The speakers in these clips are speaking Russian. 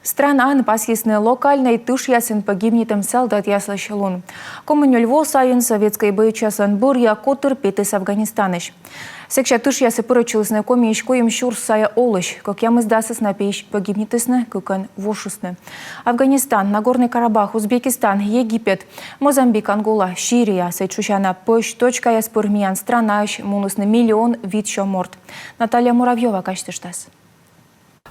Страна пасхисны локальной туш ясын погибнетым солдат ясла шелун. Коммунюльво сайын советской боючасын бурья котыр петыс Афганистаныш. Секша туш ясы пырочылысны комииш коим шур сая олыш, как ямыздасыс на пейш погибнетысны, кукан вошусны. Афганистан, Нагорный Карабах, Узбекистан, Египет, Мозамбик, Ангола, Ширия, Сейчушана, Пойш, точка яспурмиян странаиш, мунусны миллион вид морт. Наталья Муравьева качтыштас.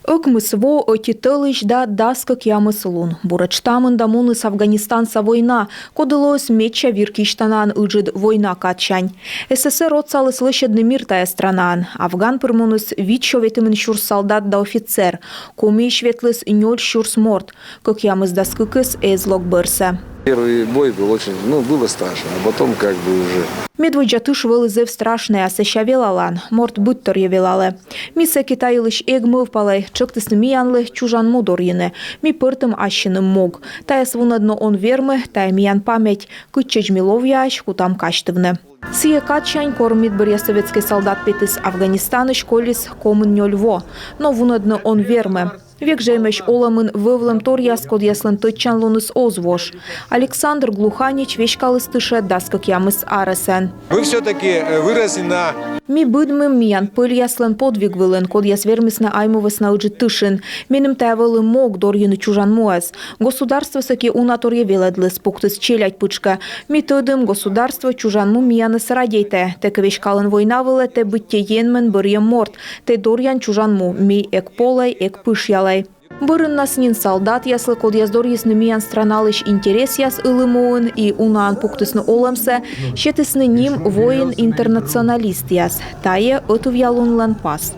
Ыкмысво отитылыш да даскак ямыслун. Бурачтамында муныс Афганистанса война. Кодылось меча виркиштанан ыжид война качань. СССР отсалы слышедны мир тая странан. Афган пырмуныс вичо ветимын шурс солдат да офицер. Комиш ветлыс нёль шурс морт. Как ямыз даскыкыс эзлок бырса. Первый бой был очень, было страшно, а потом как бы уже. Медводжатыш вылызев страшный, а сеща велалан, морт буттор евелале. Миса китайылыш эгмыв палай, чыктысны миянлы чужан мудорьыны, ми пыртым ащыным мог. Тая свунадно он вермы, тая миян память, кыччеч миловьяш, кутам качтывны. Сие качань кормит бырья советский солдат петыс Афганистаны школис коммунюльво, но вунадно он вермы. Век жемеш оламын вывлым торьяс код яслын тыччан луныс озвош. Александр Глуханич вешкалыс тыше даскак ямыс арасен. Вы все-таки выросли на... Ми быдмым миян пыль яслын подвиг вылын, код яс вермисна аймовыс научи тышин. Менем тавылы мог дорьыны чужан муаз. Государство саки унаторье веледлыс пуктыс челять пычка. Ми тыдым государство чужан му мияныс радейте. Теке вешкалын война вылы те бытте енмен бырьем морт. Те дорьян чужан му. Ми эк полай, эк пыш ялай. Бырын наснин солдат яслы код яздор ясны миян страналыш интерес яс ылымуын и унаан пуктысны оламсы, щетысны ним воин интернационалист яс. Тае отув ялунлан пас.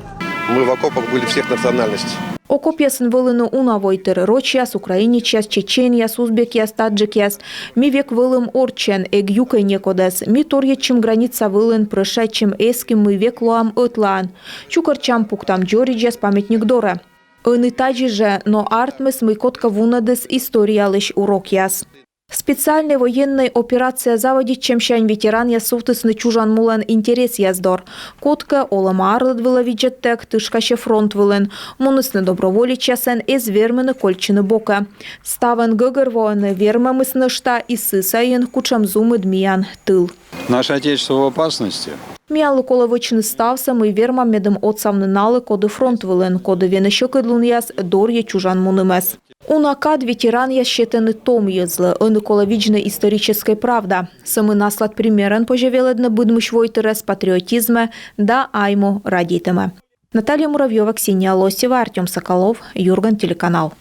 Мы в окопах были всех национальностей. Окоп ясын вылыны уна войтыр роч яс, украинич яс, чечен яс, узбек яс, таджик яс. Ми век вылым орчен, эг юкай некодес. Ми торьечим граница вылын, прышачим эским мы век лоам ытлаан. Чукарчам пуктам джоридж яс памятник дора. Ыны таджи же, но артмыс мы котка вунадыс историялыш урок яс. Специальная военная операция заводит чемщань ветеран ясуфтысны чужан мулан интерес яздор. Котка олама арлыд выловиджеттек, тышкаще фронт вылын. Мунысны доброволич ясен эз вермыны кольчыны бока. Ставан гыгыр воаны вермамысны шта и сысайын кучамзумы дмиян тыл. Наше Отечество в опасности. Миялы коловычны ставса мы вермам медым отсавны налы коды фронт вылын, коды венещекыдлун яс дорье чужан мунымес. Унакад ветеран яс щетыны том езлы, ыны коловичны историческая правда. Самы наслад примерен пожевеледны быдмыш войтырес патриотизме да айму радитыме. Наталья Муравьева, Ксения Лосева, Артем Соколов, Юрган, телеканал.